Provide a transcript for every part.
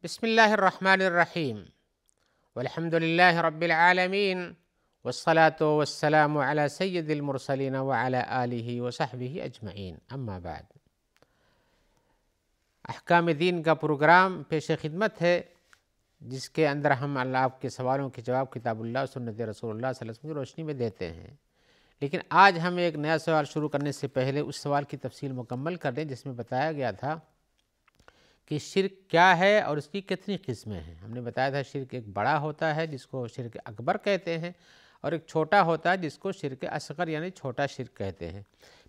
بسم اللہ الرحمن الرحیم والحمد للہ رب العالمین والصلاة والسلام علی سید المرسلین وعلی آلہ وصحبہ اجمعین، اما بعد۔ احکام دین کا پروگرام پیش خدمت ہے، جس کے اندر ہم اللہ آپ کے سوالوں کے جواب کتاب اللہ سنت رسول اللہ صلی اللہ علیہ وسلم کی روشنی میں دیتے ہیں۔ لیکن آج ہم ایک نیا سوال شروع کرنے سے پہلے اس سوال کی تفصیل مکمل کر دیں جس میں بتایا گیا تھا کہ شرک کیا ہے اور اس کی کتنی قسمیں ہیں۔ ہم نے بتایا تھا شرک ایک بڑا ہوتا ہے جس کو شرک اکبر کہتے ہیں، اور ایک چھوٹا ہوتا ہے جس کو شرک اصغر یعنی چھوٹا شرک کہتے ہیں۔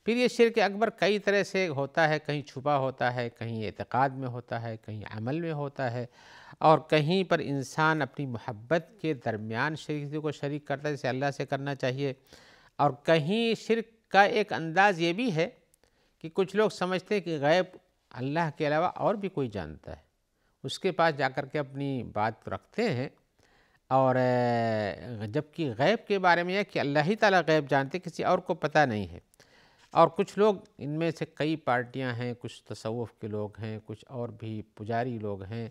پھر یہ شرک اکبر کئی طرح سے ہوتا ہے، کہیں چھپا ہوتا ہے، کہیں اعتقاد میں ہوتا ہے، کہیں عمل میں ہوتا ہے، اور کہیں پر انسان اپنی محبت کے درمیان شریک کو شریک کرتا ہے جسے اللہ سے کرنا چاہیے، اور کہیں شرک کا ایک انداز یہ بھی ہے کہ کچھ لوگ سمجھتے ہیں کہ غیب اللہ کے علاوہ اور بھی کوئی جانتا ہے، اس کے پاس جا کر کے اپنی بات رکھتے ہیں، اور جبکہ غیب کے بارے میں ہے کہ اللہ ہی تعالیٰ غیب جانتے، کسی اور کو پتہ نہیں ہے۔ اور کچھ لوگ، ان میں سے کئی پارٹیاں ہیں، کچھ تصوف کے لوگ ہیں، کچھ اور بھی پجاری لوگ ہیں،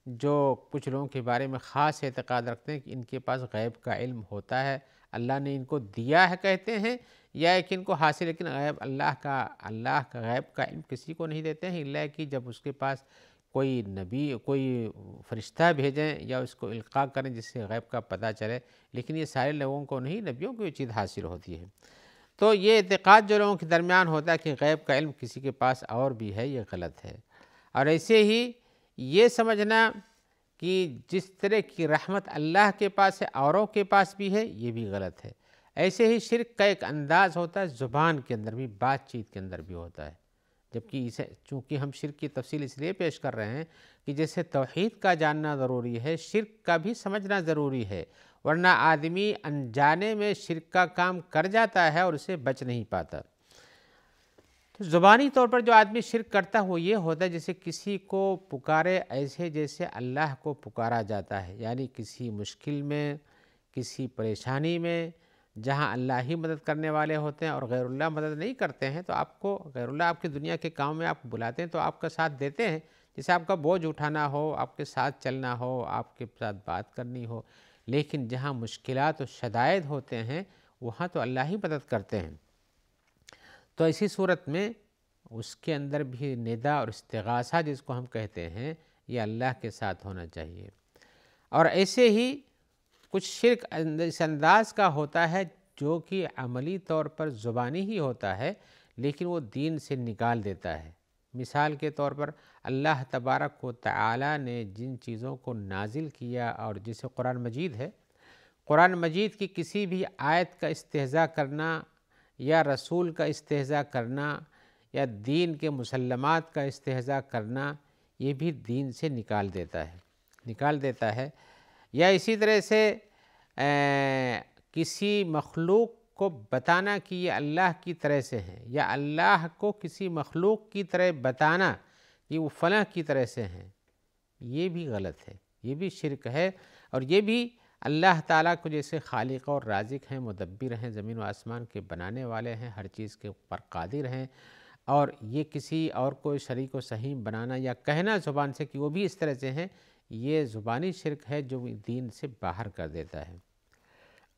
جو کچھ لوگوں کے بارے میں خاص اعتقاد رکھتے ہیں کہ ان کے پاس غیب کا علم ہوتا ہے، اللہ نے ان کو دیا ہے کہتے ہیں، یا ایک ان کو حاصل، لیکن غیب اللہ کا غیب کا علم کسی کو نہیں دیتے ہیں الا کہ جب اس کے پاس کوئی نبی، کوئی فرشتہ بھیجیں یا اس کو القاء کریں جس سے غیب کا پتہ چلے، لیکن یہ سارے لوگوں کو نہیں، نبیوں کو یہ چیز حاصل ہوتی ہے۔ تو یہ اعتقاد جو لوگوں کے درمیان ہوتا ہے کہ غیب کا علم کسی کے پاس اور بھی ہے، یہ غلط ہے۔ اور ایسے ہی یہ سمجھنا کہ جس طرح کی رحمت اللہ کے پاس ہے اوروں کے پاس بھی ہے، یہ بھی غلط ہے۔ ایسے ہی شرک کا ایک انداز ہوتا ہے، زبان کے اندر بھی، بات چیت کے اندر بھی ہوتا ہے، جبکہ اسے چونکہ ہم شرک کی تفصیل اس لیے پیش کر رہے ہیں کہ جیسے توحید کا جاننا ضروری ہے، شرک کا بھی سمجھنا ضروری ہے، ورنہ آدمی انجانے میں شرک کا کام کر جاتا ہے اور اسے بچ نہیں پاتا۔ تو زبانی طور پر جو آدمی شرک کرتا ہے وہ یہ ہوتا ہے جیسے کسی کو پکارے ایسے جیسے اللہ کو پکارا جاتا ہے، یعنی کسی مشکل میں، کسی پریشانی میں، جہاں اللہ ہی مدد کرنے والے ہوتے ہیں اور غیر اللہ مدد نہیں کرتے ہیں، تو آپ کو غیر اللہ آپ کی دنیا کے کام میں آپ بلاتے ہیں تو آپ کا ساتھ دیتے ہیں، جیسے آپ کا بوجھ اٹھانا ہو، آپ کے ساتھ چلنا ہو، آپ کے ساتھ بات کرنی ہو، لیکن جہاں مشکلات و شدائد ہوتے ہیں وہاں تو اللہ ہی مدد کرتے ہیں۔ تو ایسی صورت میں اس کے اندر بھی ندا اور استغاثہ جس کو ہم کہتے ہیں، یہ اللہ کے ساتھ ہونا چاہیے۔ اور ایسے ہی کچھ شرک اس انداز کا ہوتا ہے جو کہ عملی طور پر زبانی ہی ہوتا ہے لیکن وہ دین سے نکال دیتا ہے۔ مثال کے طور پر اللہ تبارک و تعالی نے جن چیزوں کو نازل کیا، اور جسے قرآن مجید ہے، قرآن مجید کی کسی بھی آیت کا استہزاء کرنا یا رسول کا استہزاء کرنا یا دین کے مسلمات کا استہزاء کرنا، یہ بھی دین سے نکال دیتا ہے۔ یا اسی طرح سے کسی مخلوق کو بتانا کہ یہ اللہ کی طرح سے ہیں، یا اللہ کو کسی مخلوق کی طرح بتانا کہ وہ فلاں کی طرح سے ہیں، یہ بھی غلط ہے، یہ بھی شرک ہے۔ اور یہ بھی اللہ تعالیٰ کو جیسے خالق اور رازق ہیں، مدبر ہیں، زمین و آسمان کے بنانے والے ہیں، ہر چیز کے اوپر قادر ہیں، اور یہ کسی اور کو شریک و سہیم بنانا یا کہنا زبان سے کہ وہ بھی اس طرح سے ہیں، یہ زبانی شرک ہے جو دین سے باہر کر دیتا ہے۔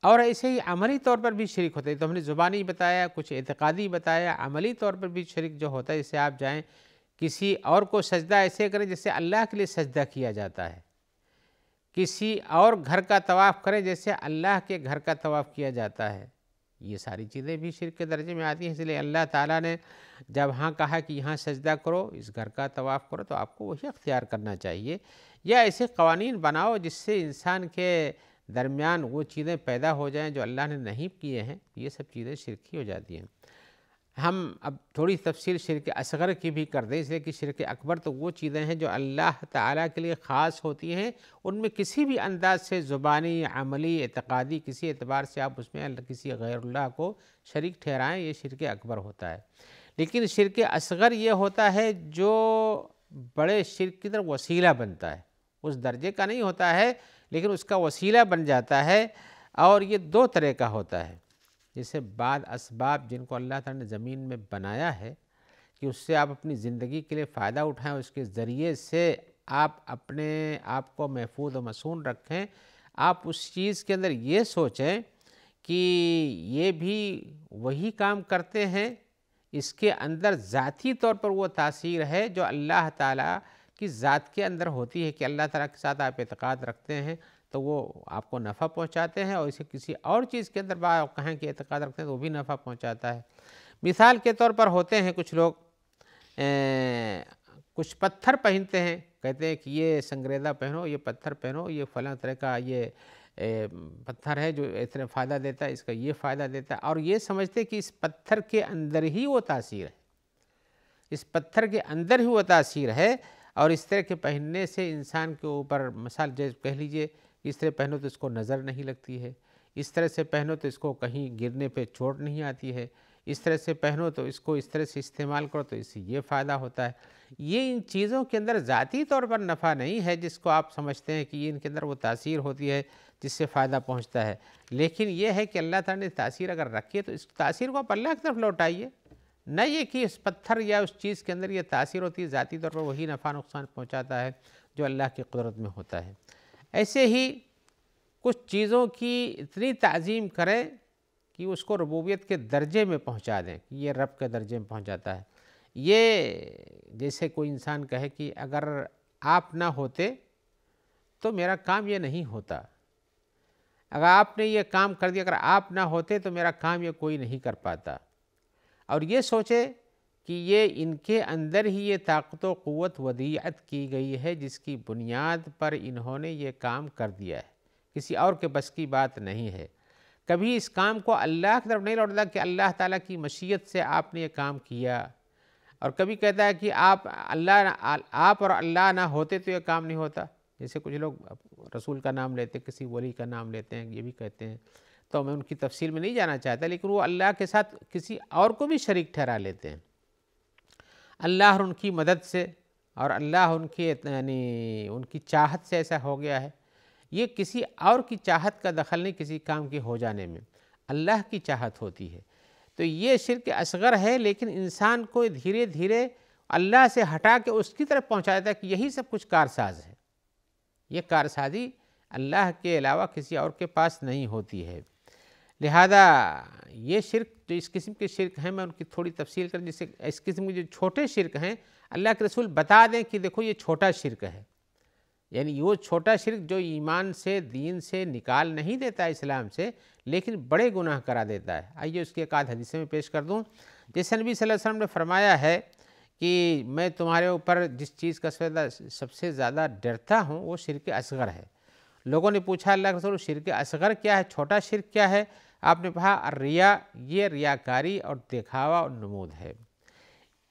اور ایسے ہی عملی طور پر بھی شرک ہوتا ہے، تو ہم نے زبانی بتایا، کچھ اعتقادی بتایا، عملی طور پر بھی شرک جو ہوتا ہے، جیسے آپ جائیں کسی اور کو سجدہ ایسے کریں جیسے اللہ کے لیے سجدہ کیا جاتا ہے، کسی اور گھر کا طواف کریں جیسے اللہ کے گھر کا طواف کیا جاتا ہے، یہ ساری چیزیں بھی شرک کے درجے میں آتی ہیں۔ اس لیے اللہ تعالیٰ نے جب ہاں کہا کہ یہاں سجدہ کرو، اس گھر کا طواف کرو، تو آپ کو وہی اختیار کرنا چاہیے، یا ایسے قوانین بناؤ جس سے انسان کے درمیان وہ چیزیں پیدا ہو جائیں جو اللہ نے نہیں کیے ہیں، یہ سب چیزیں شرک ہی ہو جاتی ہیں۔ ہم اب تھوڑی تفصیل شرک اصغر کی بھی کر دیں، اس لیے کہ شرک اکبر تو وہ چیزیں ہیں جو اللہ تعالیٰ کے لیے خاص ہوتی ہیں، ان میں کسی بھی انداز سے زبانی، عملی، اعتقادی، کسی اعتبار سے آپ اس میں کسی غیر اللہ کو شریک ٹھہرائیں، یہ شرک اکبر ہوتا ہے۔ لیکن شرک اصغر یہ ہوتا ہے جو بڑے شرک کی طرف وسیلہ بنتا ہے، اس درجے کا نہیں ہوتا ہے لیکن اس کا وسیلہ بن جاتا ہے، اور یہ دو طرح کا ہوتا ہے۔ جیسے بعض اسباب جن کو اللہ تعالیٰ نے زمین میں بنایا ہے کہ اس سے آپ اپنی زندگی کے لیے فائدہ اٹھائیں، اس کے ذریعے سے آپ اپنے آپ کو محفوظ و مصون رکھیں، آپ اس چیز کے اندر یہ سوچیں کہ یہ بھی وہی کام کرتے ہیں، اس کے اندر ذاتی طور پر وہ تاثیر ہے جو اللہ تعالیٰ کی ذات کے اندر ہوتی ہے، کہ اللہ تعالیٰ کے ساتھ آپ اعتقاد رکھتے ہیں تو وہ آپ کو نفع پہنچاتے ہیں، اور اسے کسی اور چیز کے اندر آپ کہیں کہ اعتقاد رکھتے ہیں تو وہ بھی نفع پہنچاتا ہے۔ مثال کے طور پر ہوتے ہیں کچھ لوگ کچھ پتھر پہنتے ہیں، کہتے ہیں کہ یہ سنگریزہ پہنو، یہ پتھر پہنو، یہ فلاں طرح کا یہ پتھر ہے جو اتنا فائدہ دیتا ہے، اس کا یہ فائدہ دیتا ہے، اور یہ سمجھتے کہ اس پتھر کے اندر ہی وہ تاثیر ہے، اس پتھر کے اندر ہی وہ تاثیر ہے، اور اس طرح کے پہننے سے انسان کے اوپر مثال جیسے کہہ لیجئے اس طرح پہنو تو اس کو نظر نہیں لگتی ہے، اس طرح سے پہنو تو اس کو کہیں گرنے پہ چوٹ نہیں آتی ہے، اس طرح سے پہنو تو اس کو اس طرح سے استعمال کرو تو اس سے یہ فائدہ ہوتا ہے۔ یہ ان چیزوں کے اندر ذاتی طور پر نفع نہیں ہے جس کو آپ سمجھتے ہیں کہ یہ ان کے اندر وہ تاثیر ہوتی ہے جس سے فائدہ پہنچتا ہے، لیکن یہ ہے کہ اللہ تعالیٰ نے تاثیر اگر رکھی ہے تو اس تاثیر کو آپ اللہ کی طرف لوٹائیے، نہ یہ کہ اس پتھر یا اس چیز کے اندر یہ تاثیر ہوتی ہے، ذاتی طور پر وہی نفع نقصان پہنچاتا ہے جو اللہ کی قدرت میں ہوتا ہے۔ ایسے ہی کچھ چیزوں کی اتنی تعظیم کریں کہ اس کو ربوبیت کے درجے میں پہنچا دیں کہ یہ رب کے درجے میں پہنچ جاتا ہے۔ یہ جیسے کوئی انسان کہے کہ اگر آپ نہ ہوتے تو میرا کام یہ نہیں ہوتا، اگر آپ نے یہ کام کر دیا، اگر آپ نہ ہوتے تو میرا کام یہ کوئی نہیں کر پاتا، اور یہ سوچے کہ یہ ان کے اندر ہی یہ طاقت و قوت ودیعت کی گئی ہے جس کی بنیاد پر انہوں نے یہ کام کر دیا ہے، کسی اور کے بس کی بات نہیں ہے۔ کبھی اس کام کو اللہ کی طرف نہیں لوٹتا کہ اللہ تعالیٰ کی مشیت سے آپ نے یہ کام کیا، اور کبھی کہتا ہے کہ آپ اور اللہ نہ ہوتے تو یہ کام نہیں ہوتا، جیسے کچھ لوگ رسول کا نام لیتے ہیں، کسی ولی کا نام لیتے ہیں، یہ بھی کہتے ہیں، تو میں ان کی تفصیل میں نہیں جانا چاہتا، لیکن وہ اللہ کے ساتھ کسی اور کو بھی شریک ٹھہرا لیتے ہیں۔ اللہ اور ان کی مدد سے اور اللہ ان کی چاہت سے ایسا ہو گیا ہے، یہ کسی اور کی چاہت کا دخل نہیں کسی کام کے ہو جانے میں، اللہ کی چاہت ہوتی ہے۔ تو یہ شرک اصغر ہے، لیکن انسان کو دھیرے دھیرے اللہ سے ہٹا کے اس کی طرف پہنچا دیتا ہے کہ یہی سب کچھ کارساز ہے، یہ کارسازی اللہ کے علاوہ کسی اور کے پاس نہیں ہوتی ہے۔ لہذا یہ شرک جو اس قسم کے شرک ہیں، میں ان کی تھوڑی تفصیل کریں، جیسے اس قسم کے جو چھوٹے شرک ہیں اللہ کے رسول بتا دیں کہ دیکھو یہ چھوٹا شرک ہے، یعنی وہ چھوٹا شرک جو ایمان سے دین سے نکال نہیں دیتا ہے اسلام سے، لیکن بڑے گناہ کرا دیتا ہے۔ آئیے اس کی ایک آدھ حدیثیں میں پیش کر دوں۔ جیسے نبی صلی اللہ علیہ وسلم نے فرمایا ہے کہ میں تمہارے اوپر جس چیز کا سب سے زیادہ ڈرتا ہوں وہ شرک اصغر ہے۔ لوگوں نے پوچھا اللہ کے رسول شرک اصغر کیا ہے، چھوٹا شرک کیا ہے؟ آپ نے کہا الریا، یہ ریاکاری اور دکھاوا اور نمود ہے۔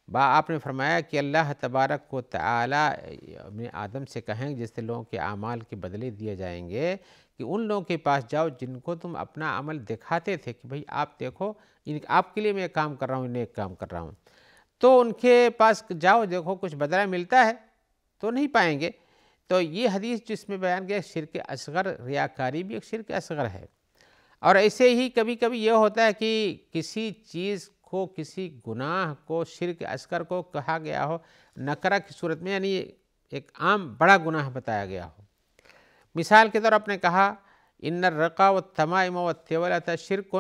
آپ نے فرمایا کہ اللہ تبارک و تعالیٰ اپنے آدم سے کہیں جس سے لوگوں کے اعمال کے بدلے دیے جائیں گے کہ ان لوگوں کے پاس جاؤ جن کو تم اپنا عمل دکھاتے تھے کہ بھئی آپ دیکھو آپ کے لیے میں کام کر رہا ہوں، نیک کام کر رہا ہوں، تو ان کے پاس جاؤ دیکھو کچھ بدلہ ملتا ہے تو نہیں پائیں گے۔ تو یہ حدیث جس میں بیان کیا شرک اصغر، ریاکاری بھی ایک شرک اصغر ہے۔ اور ایسے ہی کبھی کبھی یہ ہوتا ہے کہ کسی چیز کو، کسی گناہ کو شرک اصغر کو کہا گیا ہو نکرہ کی صورت میں، یعنی ایک عام بڑا گناہ بتایا گیا ہو۔ مثال کے طور آپ نے کہا ان الرقا والتمائم والتولۃ شرک،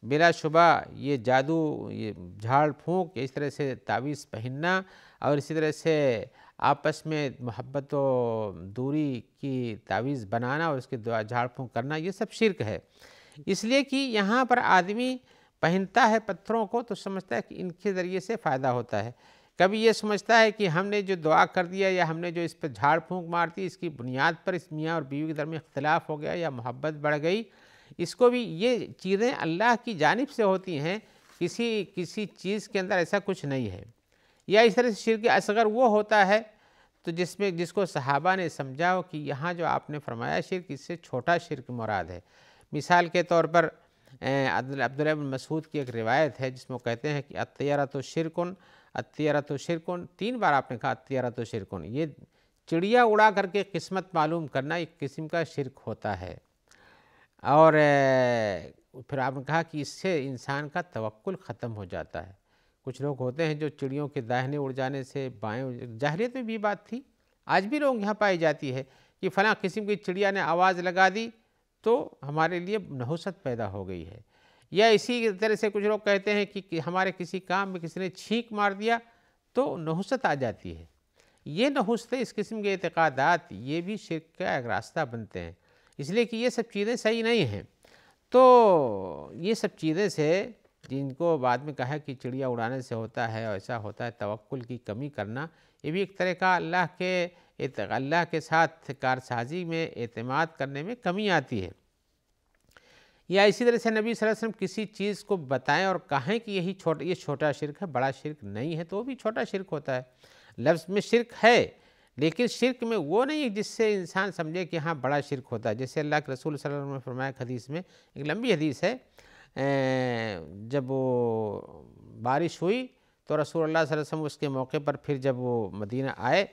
بلا شبہ یہ جادو، یہ جھاڑ پھونک، اس طرح سے تعویذ پہننا اور اسی طرح سے آپس میں محبت و دوری کی تعویذ بنانا اور اس کے جھاڑ پھونک کرنا، یہ سب شرک ہے۔ اس لیے کہ یہاں پر آدمی پہنتا ہے پتھروں کو تو سمجھتا ہے کہ ان کے ذریعے سے فائدہ ہوتا ہے، کبھی یہ سمجھتا ہے کہ ہم نے جو دعا کر دیا یا ہم نے جو اس پہ جھاڑ پھونک مار دی اس کی بنیاد پر اس میاں اور بیوی کے درمیان اختلاف ہو گیا یا محبت بڑھ گئی، اس کو بھی یہ چیزیں اللہ کی جانب سے ہوتی ہیں، کسی چیز کے اندر ایسا کچھ نہیں ہے۔ یا اس طرح سے شرک اصغر وہ ہوتا ہے تو جس کو صحابہ نے سمجھا ہو کہ یہاں جو آپ نے فرمایا شرک، اس سے چھوٹا شرک مراد ہے۔ مثال کے طور پر عبداللہ بن مسعود کی ایک روایت ہے جس میں وہ کہتے ہیں کہ الطیرۃ شرکن، الطیرۃ شرکن، 3 بار آپ نے کہا الطیرۃ شرکن، یہ چڑیا اڑا کر کے قسمت معلوم کرنا ایک قسم کا شرک ہوتا ہے۔ اور پھر آپ نے کہا کہ اس سے انسان کا توکل ختم ہو جاتا ہے۔ کچھ لوگ ہوتے ہیں جو چڑیوں کے داہنے اڑ جانے سے بائیں، جاہلیت میں بھی بات تھی، آج بھی لوگ یہاں پائی جاتی ہے کہ فلاں قسم کی چڑیا نے آواز لگا دی تو ہمارے لیے نحوست پیدا ہو گئی ہے، یا اسی طرح سے کچھ لوگ کہتے ہیں کہ ہمارے کسی کام میں کسی نے چھینک مار دیا تو نحوست آ جاتی ہے۔ یہ نحوستیں، اس قسم کے اعتقادات، یہ بھی شرک کا ایک راستہ بنتے ہیں، اس لیے کہ یہ سب چیزیں صحیح نہیں ہیں۔ تو یہ سب چیزیں سے جن کو بعد میں کہا کہ چڑیا اڑانے سے ہوتا ہے، ایسا ہوتا ہے، توکل کی کمی کرنا، یہ بھی ایک طرح کا اللہ کے ساتھ کارسازی میں اعتماد کرنے میں کمی آتی ہے۔ یا اسی طرح سے نبی صلی اللہ علیہ وسلم کسی چیز کو بتائیں اور کہیں کہ یہ چھوٹا شرک ہے، بڑا شرک نہیں ہے، تو وہ بھی چھوٹا شرک ہوتا ہے۔ لفظ میں شرک ہے، لیکن شرک میں وہ نہیں ہے جس سے انسان سمجھے کہ ہاں بڑا شرک ہوتا ہے۔ جیسے اللہ کے رسول صلی اللہ علیہ وسلم نے فرمایا حدیث میں، ایک لمبی حدیث ہے، جب وہ بارش ہوئی تو رسول اللہ صلی اللہ علیہ وسلم اس کے موقع پر پھر جب وہ مدینہ آئے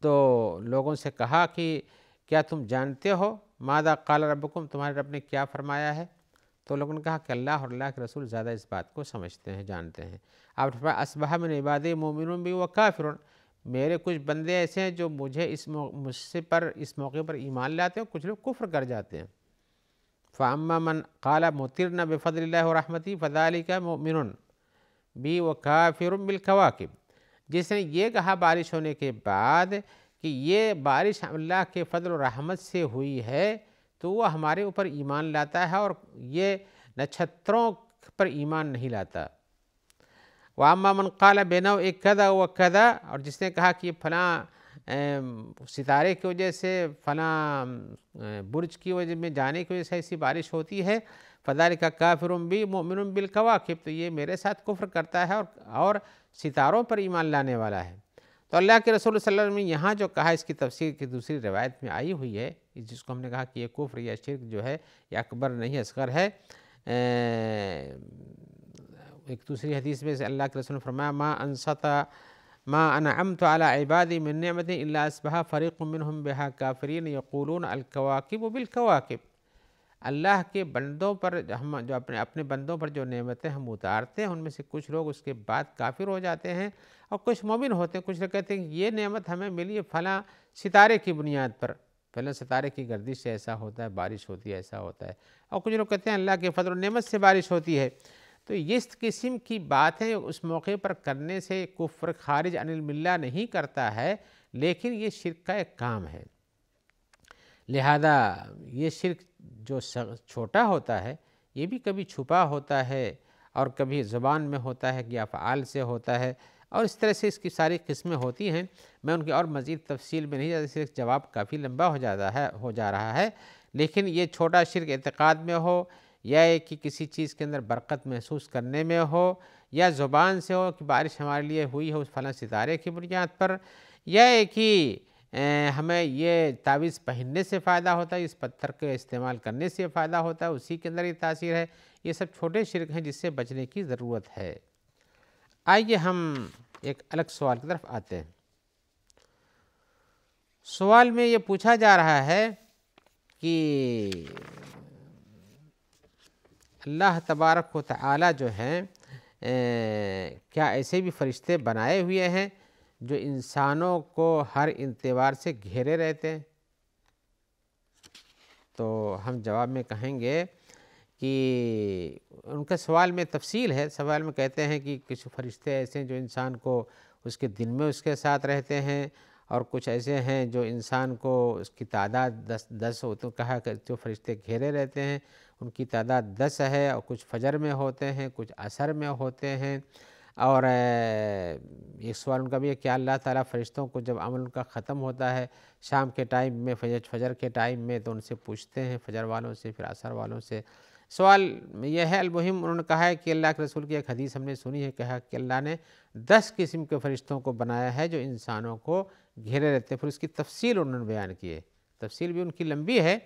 تو لوگوں سے کہا کہ کیا تم جانتے ہو ماذا قال ربکم، تمہارے رب نے کیا فرمایا ہے؟ تو لوگوں نے کہا کہ اللہ اور اللہ کے رسول زیادہ اس بات کو سمجھتے ہیں، جانتے ہیں۔ آپ نے فرمایا اصبح من عبادی مومن بی و کافر، میرے کچھ بندے ایسے ہیں جو مجھ سے پر اس موقع پر ایمان لاتے ہیں، کچھ لوگ کفر کر جاتے ہیں۔ فاما من قال مطرنا بفضل اللہ ورحمتہ فذلک مؤمن بی و کافر بالکواکب، جس نے یہ کہا بارش ہونے کے بعد کہ یہ بارش اللہ کے فضل و رحمت سے ہوئی ہے تو وہ ہمارے اوپر ایمان لاتا ہے، اور یہ نچھتروں پر ایمان نہیں لاتا۔ وَأَمَّا مَنْ قَالَ بِنَوْعِ كَذَا وَكَذَا، اور جس نے کہا کہ فلاں ستارے کی وجہ سے، فلاں برج کی وجہ میں جانے کی وجہ سے ایسی بارش ہوتی ہے، فَذَلِكَ كَافِرٌ بِي مُؤْمِنٌ بِالْكَوَاكِبِ، تو یہ میرے ساتھ کفر کرتا ہے اور ستاروں پر ایمان لانے والا ہے۔ تو اللہ کے رسول صلی اللہ علیہ وسلم نے یہاں جو کہا، اس کی تفسیر کی دوسری روایت میں آئی ہوئی ہے، جس کو ہم نے کہا کہ یہ کفر یا شرک جو ہے یہ اکبر نہیں اصغر ہے۔ ایک دوسری حدیث میں سے اللہ کے رسول نے فرمایا ما انعمت علی عبادی من نعمت الا اصبح فریق منہم بہا کافرین یقولون الکواکب بالکواکب، اللہ کے بندوں پر ہم جو اپنے بندوں پر جو نعمتیں ہم اتارتے ہیں، ان میں سے کچھ لوگ اس کے بعد کافر ہو جاتے ہیں اور کچھ مومن ہوتے ہیں۔ کچھ لوگ کہتے ہیں کہ یہ نعمت ہمیں ملی ہے فلاں ستارے کی بنیاد پر، فلاں ستارے کی گردش سے ایسا ہوتا ہے، بارش ہوتی ہے، ایسا ہوتا ہے، اور کچھ لوگ کہتے ہیں اللہ کے فضل و نعمت سے بارش ہوتی ہے۔ تو اس قسم کی باتیں اس موقع پر کرنے سے کفر خارج عن الملہ نہیں کرتا ہے، لیکن یہ شرک کا ایک کام ہے۔ لہذا یہ شرک جو چھوٹا ہوتا ہے یہ بھی کبھی چھپا ہوتا ہے اور کبھی زبان میں ہوتا ہے یا افعال سے ہوتا ہے، اور اس طرح سے اس کی ساری قسمیں ہوتی ہیں۔ میں ان کی اور مزید تفصیل میں نہیں جاتا، اس لیے جواب کافی لمبا ہو جا رہا ہے، لیکن یہ چھوٹا شرک اعتقاد میں ہو، یا ایک کہ کسی چیز کے اندر برکت محسوس کرنے میں ہو، یا زبان سے ہو کہ بارش ہمارے لیے ہوئی ہے اس فلاں ستارے کی بنیاد پر، یا ایک کہ ہمیں یہ تعویذ پہننے سے فائدہ ہوتا ہے، اس پتھر کے استعمال کرنے سے فائدہ ہوتا ہے، اسی کے اندر یہ تاثیر ہے، یہ سب چھوٹے شرک ہیں جس سے بچنے کی ضرورت ہے۔ آئیے ہم ایک الگ سوال کی طرف آتے ہیں۔ سوال میں یہ پوچھا جا رہا ہے کہ اللہ تبارک و تعالی جو ہیں کیا ایسے بھی فرشتے بنائے ہوئے ہیں جو انسانوں کو ہر اعتبار سے گھیرے رہتے ہیں؟ تو ہم جواب میں کہیں گے کہ ان کا سوال میں تفصیل ہے۔ سوال میں کہتے ہیں کہ کچھ فرشتے ایسے ہیں جو انسان کو اس کے دن میں اس کے ساتھ رہتے ہیں، اور کچھ ایسے ہیں جو انسان کو اس کی تعداد 10 ہو، تو کہا کہ جو فرشتے گھیرے رہتے ہیں ان کی تعداد 10 ہے، اور کچھ فجر میں ہوتے ہیں، کچھ عصر میں ہوتے ہیں۔ اور ایک سوال ان کا بھی ہے کہ اللہ تعالیٰ فرشتوں کو جب عمل ان کا ختم ہوتا ہے شام کے ٹائم میں، فجر کے ٹائم میں، تو ان سے پوچھتے ہیں، فجر والوں سے، پھر عصر والوں سے۔ سوال یہ ہے، المہم انہوں نے کہا ہے کہ اللہ کے رسول کی ایک حدیث ہم نے سنی ہے، کہا کہ اللہ نے 10 قسم کے فرشتوں کو بنایا ہے جو انسانوں کو گھیرے رہتے ہیں۔ پھر اس کی تفصیل انہوں نے بیان کی ہے، تفصیل بھی ان کی لمبی ہے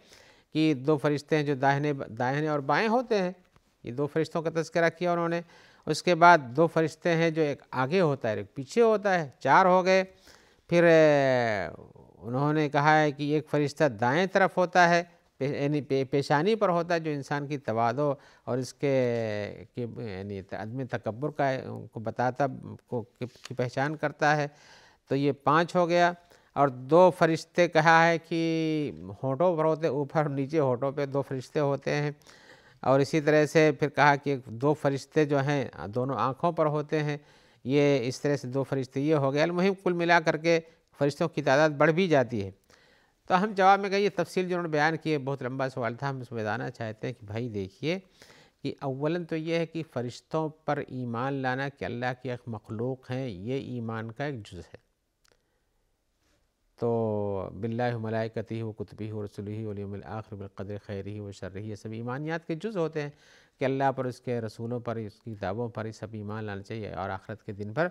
کہ 2 فرشتے ہیں جو داہنے اور بائیں ہوتے ہیں، یہ 2 فرشتوں کا تذکرہ کیا انہوں نے۔ اس کے بعد 2 فرشتے ہیں جو ایک آگے ہوتا ہے ایک پیچھے ہوتا ہے، 4 ہو گئے۔ پھر انہوں نے کہا ہے کہ ایک فرشتہ دائیں طرف ہوتا ہے، یعنی پیشانی پر ہوتا ہے، جو انسان کی تواضع اور اس کے یعنی عدم تکبر کو بتاتا، کی پہچان کرتا ہے، تو یہ 5 ہو گیا۔ اور دو فرشتے کہا ہے کہ ہونٹوں پر ہوتے، اوپر اور نیچے ہونٹوں پہ دو فرشتے ہوتے ہیں، اور اسی طرح سے پھر کہا کہ دو فرشتے جو ہیں دونوں آنکھوں پر ہوتے ہیں، یہ اس طرح سے دو فرشتے یہ ہو گئے۔ المہم کل ملا کر کے فرشتوں کی تعداد بڑھ بھی جاتی ہے۔ تو ہم جواب میں کہ یہ تفصیل جو انہوں نے بیان کی ہے، بہت لمبا سوال تھا، ہم اس میں بتانا چاہتے ہیں کہ بھائی دیکھیے کہ اولاً تو یہ ہے کہ فرشتوں پر ایمان لانا کہ اللہ کی ایک مخلوق ہیں، یہ ایمان کا ایک جز ہے۔ تو باللہ و ملائکتہ و کتبہ و رسلہ والیوم الآخر بالقدر خیرہ و شرہ، یہ سب ایمانیات کے جز ہوتے ہیں کہ اللہ پر، اس کے رسولوں پر، اس کی کتابوں پر، یہ سب ایمان لانا چاہیے، اور آخرت کے دن پر۔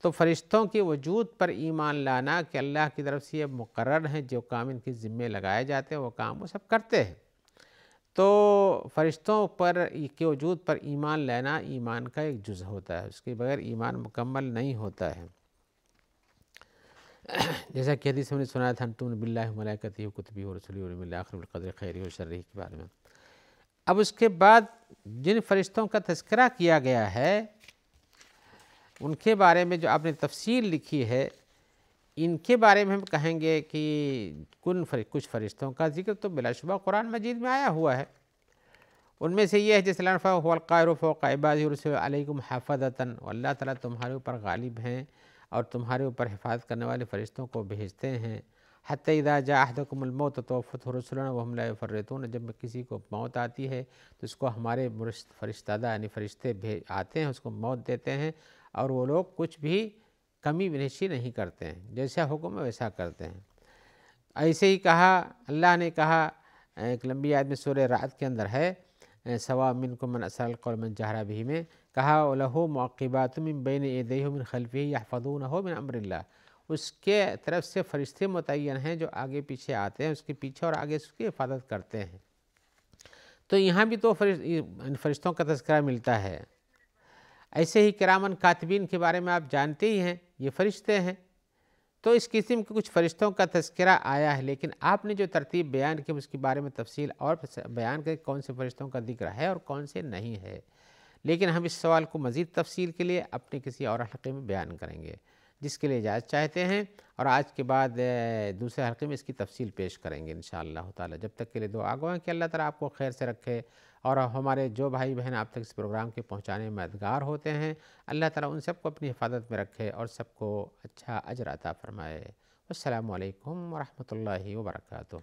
تو فرشتوں کے وجود پر ایمان لانا کہ اللہ کی طرف سے یہ مقرر ہیں، جو کام ان کے ذمے لگائے جاتے ہیں وہ کام وہ سب کرتے ہیں۔ تو فرشتوں پر کے وجود پر ایمان لینا ایمان کا ایک جز ہوتا ہے، اس کے بغیر ایمان مکمل نہیں ہوتا ہے۔ جیسا کہ حدیث میں نے سنا تھا تم نے باللہ و ملائکتہ و کتبہ و رسلہ والیوم الآخر بالقدر خیرہ و شرہ کے بارے میں۔ اب اس کے بعد جن فرشتوں کا تذکرہ کیا گیا ہے ان کے بارے میں جو آپ نے تفصیل لکھی ہے، ان کے بارے میں ہم کہیں گے کہ کچھ فرشتوں کا ذکر تو بلا شبہ قرآن مجید میں آیا ہوا ہے۔ ان میں سے یہ ہے جیسے اللہ فرمایا هو القاہر فوق عبادہ یرسل علیکم حفظۃ، اللہ تعالیٰ تمہارے اوپر غالب ہیں اور تمہارے اوپر حفاظت کرنے والے فرشتوں کو بھیجتے ہیں۔ حتی اذا جاء احدکم الموت توفته رسلنا وهم لا يفرطون، جب کسی کو موت آتی ہے تو اس کو ہمارے فرشتہ یعنی فرشتے آتے ہیں، اس کو موت دیتے ہیں، اور وہ لوگ کچھ بھی کمی بیشی نہیں کرتے ہیں، جیسا حکم ہے ویسا کرتے ہیں۔ ایسے ہی کہا اللہ نے کہا ایک لمبی آیت میں سورہ رعد کے اندر ہے، سواء منکم من اسر القول من جہر بہ میں کہا لہ معقبات من بین یدیہ من خلفہ یحفظونہ من امر اللہ، اس کے طرف سے فرشتے متعین ہیں جو آگے پیچھے آتے ہیں، اس کے پیچھے اور آگے اس کی حفاظت کرتے ہیں۔ تو یہاں بھی تو فرشتوں کا تذکرہ ملتا ہے۔ ایسے ہی کرامن کاتبین کے بارے میں آپ جانتے ہی ہیں، یہ فرشتے ہیں۔ تو اس قسم کے کچھ فرشتوں کا تذکرہ آیا ہے، لیکن آپ نے جو ترتیب بیان کی اس کے بارے میں تفصیل اور بیان کریں کون سے فرشتوں کا ذکر ہے اور کون سے نہیں ہے، لیکن ہم اس سوال کو مزید تفصیل کے لیے اپنے کسی اور حلقے میں بیان کریں گے، جس کے لیے اجازت چاہتے ہیں، اور آج کے بعد دوسرے حلقے میں اس کی تفصیل پیش کریں گے انشاءاللہ تعالی۔ جب تک کے لیے دعا گو ہیں کہ اللہ تعالیٰ آپ کو خیر سے رکھے، اور ہمارے جو بھائی بہن آپ تک اس پروگرام کے پہنچانے میں مددگار ہوتے ہیں، اللہ تعالیٰ ان سب کو اپنی حفاظت میں رکھے اور سب کو اچھا اجر عطا فرمائے۔ السلام علیکم ورحمۃ اللہ وبرکاتہ۔